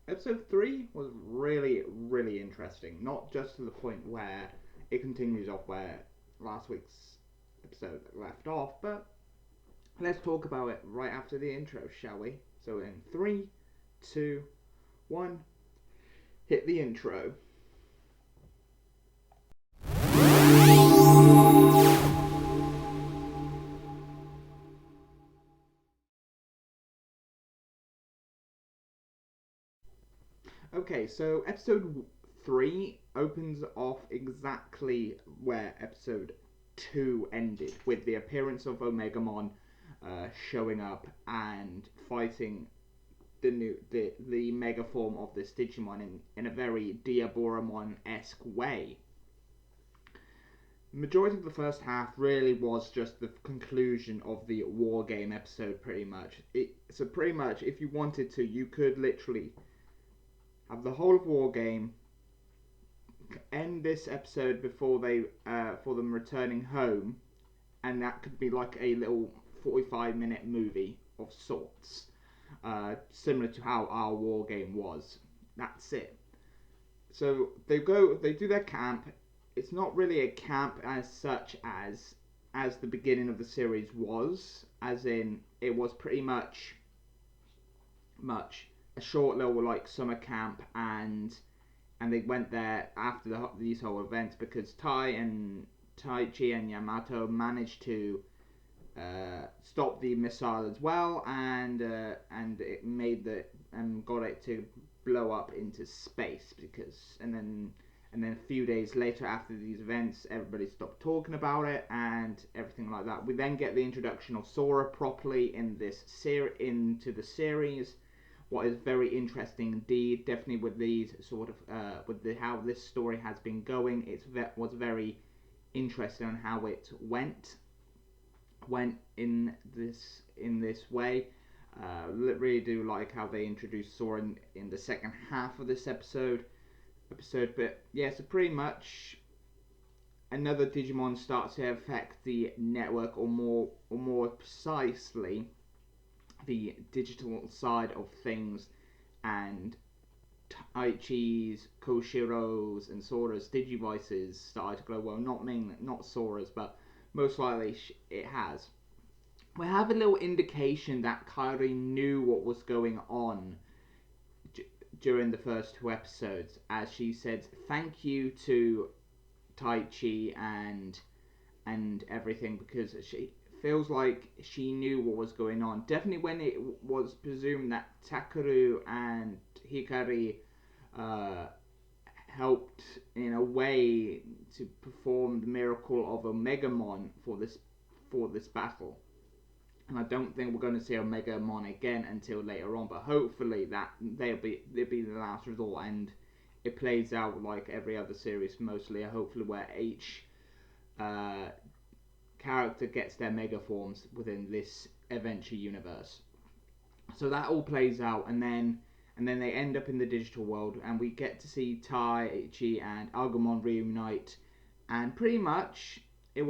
Episode 3 was really, really interesting. Not just to the point where it continues off where last week's episode left off, but let's talk about it right after the intro, shall we? So in 3, 2, 1, hit the intro. Okay, so episode 3 opens off exactly where episode 2 ended, with the appearance of Omegamon showing up and fighting the mega form of this Digimon in a very Diaboromon-esque way. The majority of the first half really was just the conclusion of the war game episode, pretty much. So pretty much, if you wanted to, you could literally have the whole of war game, end this episode before for them returning home, and that could be like a little 45-minute movie of sorts, similar to how our war game was. That's it. So they do their camp. It's not really a camp as such as the beginning of the series was, as in it was pretty much a short little like summer camp, and they went there after these whole events because Taichi and Yamato managed to stop the missile as well, and it made got it to blow up into space and then a few days later after these events everybody stopped talking about it and everything like that. We then get the introduction of Sora properly into the series, what is very interesting indeed. Definitely with these sort of how this story has been going, was very interesting on how it went in this way. Really do like how they introduced Sora in the second half of this episode. But yeah, so pretty much another Digimon starts to affect the network, or more precisely the digital side of things, and Taichi's, Koshiro's, and Sora's Digivices started to glow. Well, not Sora's, but most likely it has. We have a little indication that Kairi knew what was going on during the first 2 episodes, as she said thank you to Taichi and everything, because she feels like she knew what was going on. Definitely when it was presumed that Takeru and Hikari helped in a way to perform the miracle of Omegamon for this battle. And I don't think we're going to see Omegamon again until later on, but hopefully that they'll be the last resort, and it plays out like every other series mostly, hopefully, where each character gets their mega forms within this adventure universe. So that all plays out, and then they end up in the digital world, and we get to see Taichi and Agumon reunite, and pretty much it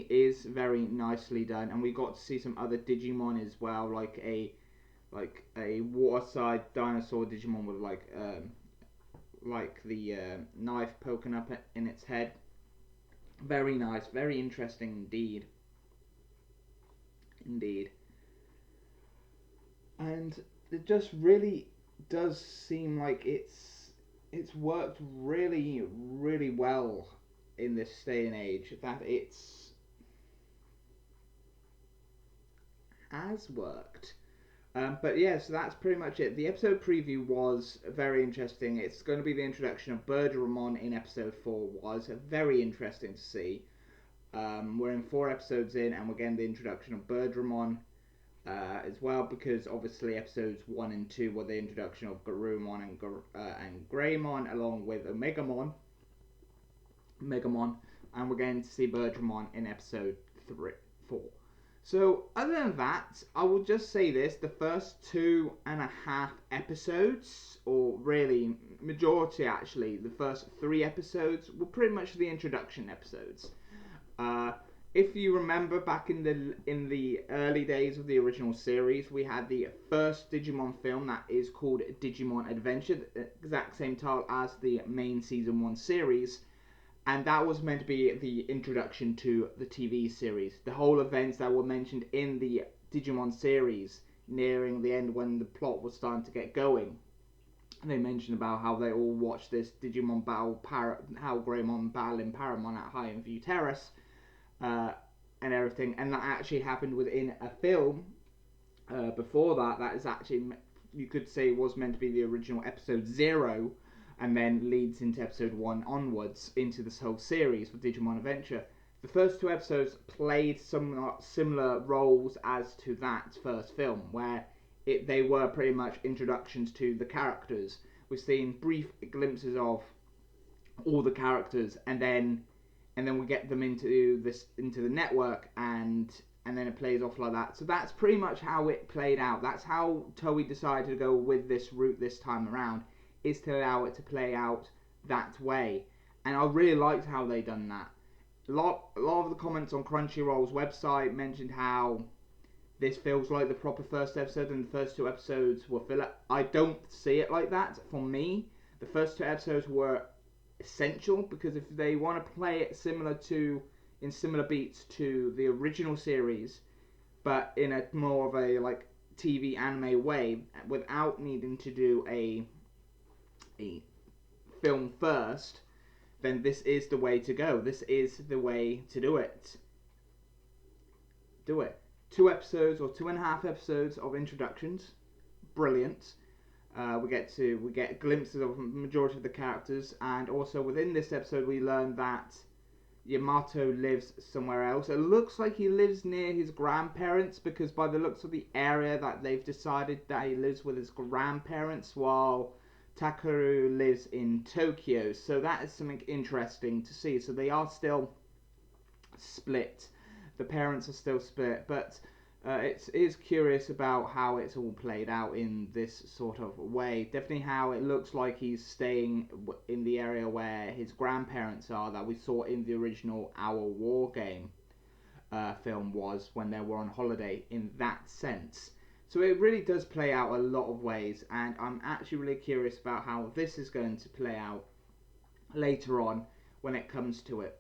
is very nicely done, and we got to see some other Digimon as well, like a waterside dinosaur Digimon with like the knife poking up in its head. Very nice, very interesting indeed. And it just really does seem like it's worked really, really well in this day and age, that it's has worked. But yeah, so that's pretty much it. The episode preview was very interesting. It's going to be the introduction of Birdramon in episode 4, was very interesting to see. We're in 4 episodes in, and we're getting the introduction of Birdramon as well, because obviously episodes 1 and 2 were the introduction of Garurumon and Greymon, along with Megamon, and we're going to see Birdramon in episode 4. So, other than that, I will just say this: the first 2.5 episodes, or really majority actually, the first 3 episodes were pretty much the introduction episodes. if you remember back in the early days of the original series, we had the first Digimon film that is called Digimon Adventure, the exact same title as the main season 1 series, and that was meant to be the introduction to the TV series. The whole events that were mentioned in the Digimon series nearing the end when the plot was starting to get going. And they mentioned about how they all watched this Digimon battle, how Greymon battling Paramon at High and View Terrace, and everything, and that actually happened within a film before that. That is actually, you could say, was meant to be the original episode 0, and then leads into episode 1 onwards into this whole series for Digimon Adventure. The first 2 episodes played somewhat similar roles as to that first film, where they were pretty much introductions to the characters. We've seen brief glimpses of all the characters, and then we get them into the network, and then it plays off like that. So that's pretty much how it played out. That's how Toei decided to go with this route this time around, is to allow it to play out that way. And I really liked how they done that. A lot of the comments on Crunchyroll's website mentioned how this feels like the proper first episode and the first 2 episodes were filler. I don't see it like that. For me, the first 2 episodes were essential, because if they want to play it in similar beats to the original series, but in a more of a like TV anime way, without needing to do a film first, then this is the way to go. This is the way to do it. 2 episodes or 2.5 episodes of introductions, brilliant. We get glimpses of the majority of the characters, and also within this episode we learn that Yamato lives somewhere else. It looks like he lives near his grandparents, because by the looks of the area that they've decided that he lives with his grandparents, while Takeru lives in Tokyo. So that is something interesting to see. So they are still split. The parents are still split, but it is curious about how it's all played out in this sort of way. Definitely how it looks like he's staying in the area where his grandparents are, that we saw in the original Our War Game film was, when they were on holiday, in that sense. So it really does play out a lot of ways, and I'm actually really curious about how this is going to play out later on when it comes to it.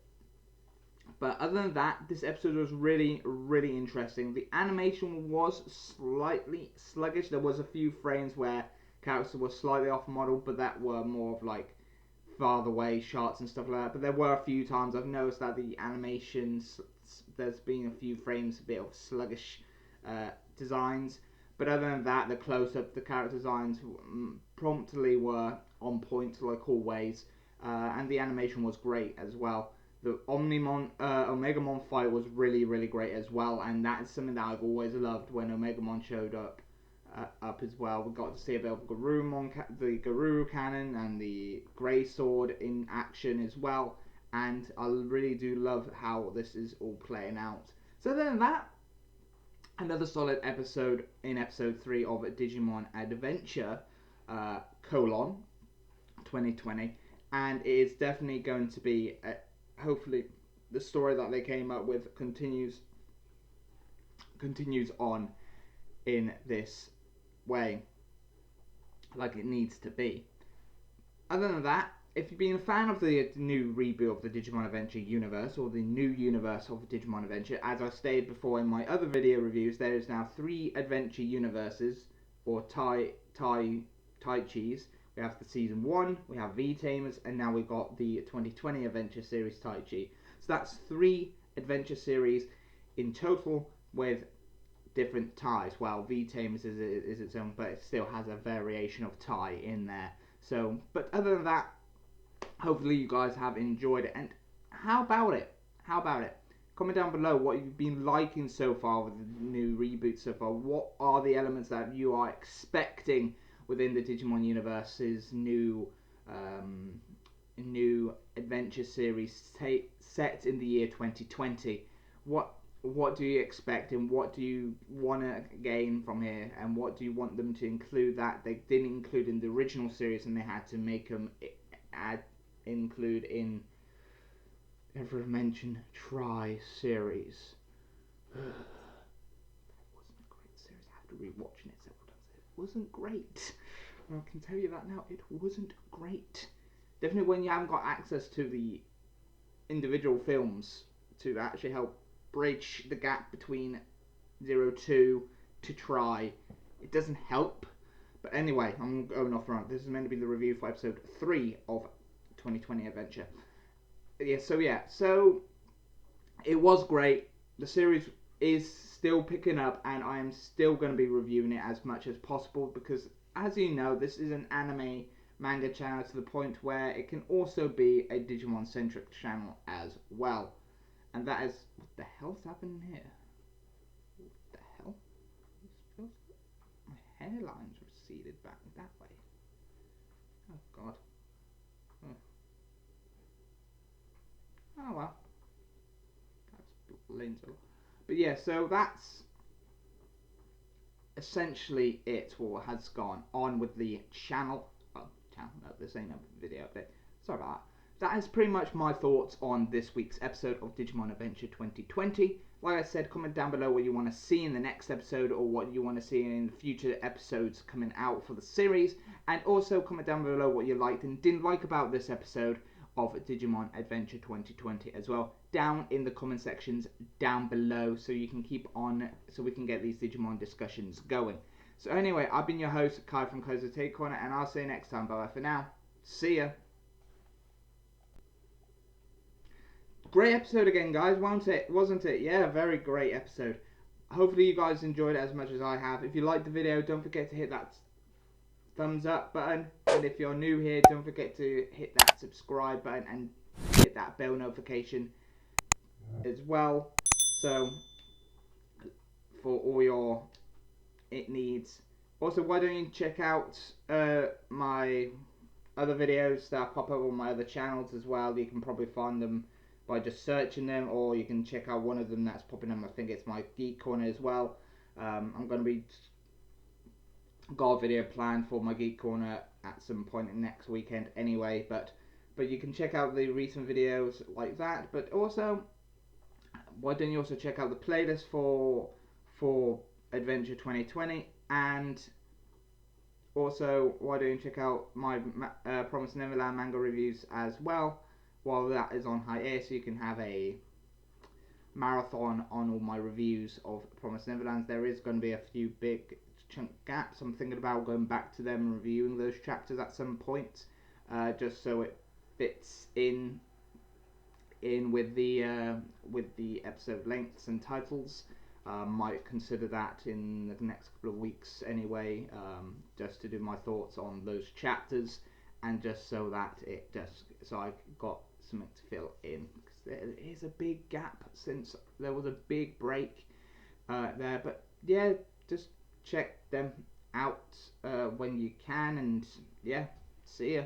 But other than that, this episode was really, really interesting. The animation was slightly sluggish. There was a few frames where characters were slightly off model, but that were more of like farther away shots and stuff like that. But there were a few times I've noticed that the animations, there's been a few frames a bit of sluggish designs. But other than that, the close-up, the character designs promptly were on point, like always. And the animation was great as well. The Omegamon fight was really, really great as well, and that's something that I've always loved when Omegamon showed up as well. We got to see a bit of the Garuru cannon and the Grey Sword in action as well, and I really do love how this is all playing out. So other than that, another solid episode in episode 3 of Digimon Adventure, 2020, and it is definitely going to be, hopefully, the story that they came up with continues on in this way, like it needs to be. Other than that, if you've been a fan of the new reboot of the Digimon Adventure universe, or the new universe of Digimon Adventure, as I stated before in my other video reviews, there is now 3 adventure universes, or Taichis. We have the season 1, we have V-Tamers, and now we've got the 2020 adventure series Taichi. So that's 3 adventure series in total with different ties. Well, V-Tamers is its own, but it still has a variation of tie in there. So, but other than that, hopefully you guys have enjoyed it. And how about it? Comment down below what you've been liking so far with the new reboot so far. What are the elements that you are expecting within the Digimon universe's new adventure series set in the year 2020? What do you expect, and what do you want to gain from here, and what do you want them to include that they didn't include in the original series and they had to make them include in ever mention Try series. That wasn't a great series. After rewatching it several times, it wasn't great. I can tell you that now. It wasn't great. Definitely when you haven't got access to the individual films to actually help bridge the gap between 02 to Try, it doesn't help. But anyway, I'm going off right. This is meant to be the review for episode 3 of 2020 Adventure. So it was great. The series is still picking up, and I am still going to be reviewing it as much as possible because, as you know, this is an anime manga channel to the point where it can also be a Digimon centric channel as well. And that is, what the hell's happening here? What the hell? My hairline's receded back that way. Oh god. Oh well. That's lanes a lot. But yeah, so that's essentially it. What has gone on with the channel. No, this ain't a video update. Sorry about that. That is pretty much my thoughts on this week's episode of Digimon Adventure 2020. Like I said, comment down below what you want to see in the next episode or what you want to see in future episodes coming out for the series. And also comment down below what you liked and didn't like about this episode of Digimon Adventure 2020 as well. Down in the comment sections down below so you can keep on, so we can get these Digimon discussions going. So anyway, I've been your host, Kai from Kai's Take Corner, and I'll see you next time. Bye for now. See ya. Great episode again, guys, wasn't it? Yeah, very great episode. Hopefully you guys enjoyed it as much as I have. If you liked the video, don't forget to hit that thumbs up button. And if you're new here, don't forget to hit that subscribe button and hit that bell notification as well. So, for all your needs. Also, why don't you check out my other videos that pop up on my other channels as well. You can probably find them by just searching them, or you can check out one of them that's popping up. I think it's my Geek Corner as well. I'm going to be got a video planned for my Geek Corner at some point next weekend anyway, but you can check out the recent videos like that. But also, why don't you also check out the playlist for Adventure 2020, and also why don't you check out my Promised Neverland manga reviews as well while that is on hiatus, so you can have a marathon on all my reviews of Promised Neverland. There is going to be a few big chunk gaps. I'm thinking about going back to them and reviewing those chapters at some point, just so it fits in with the episode lengths and titles. Might consider that in the next couple of weeks anyway, just to do my thoughts on those chapters, and just so that I got something to fill in, because there is a big gap since there was a big break there. But yeah, just check them out when you can, and yeah, see ya.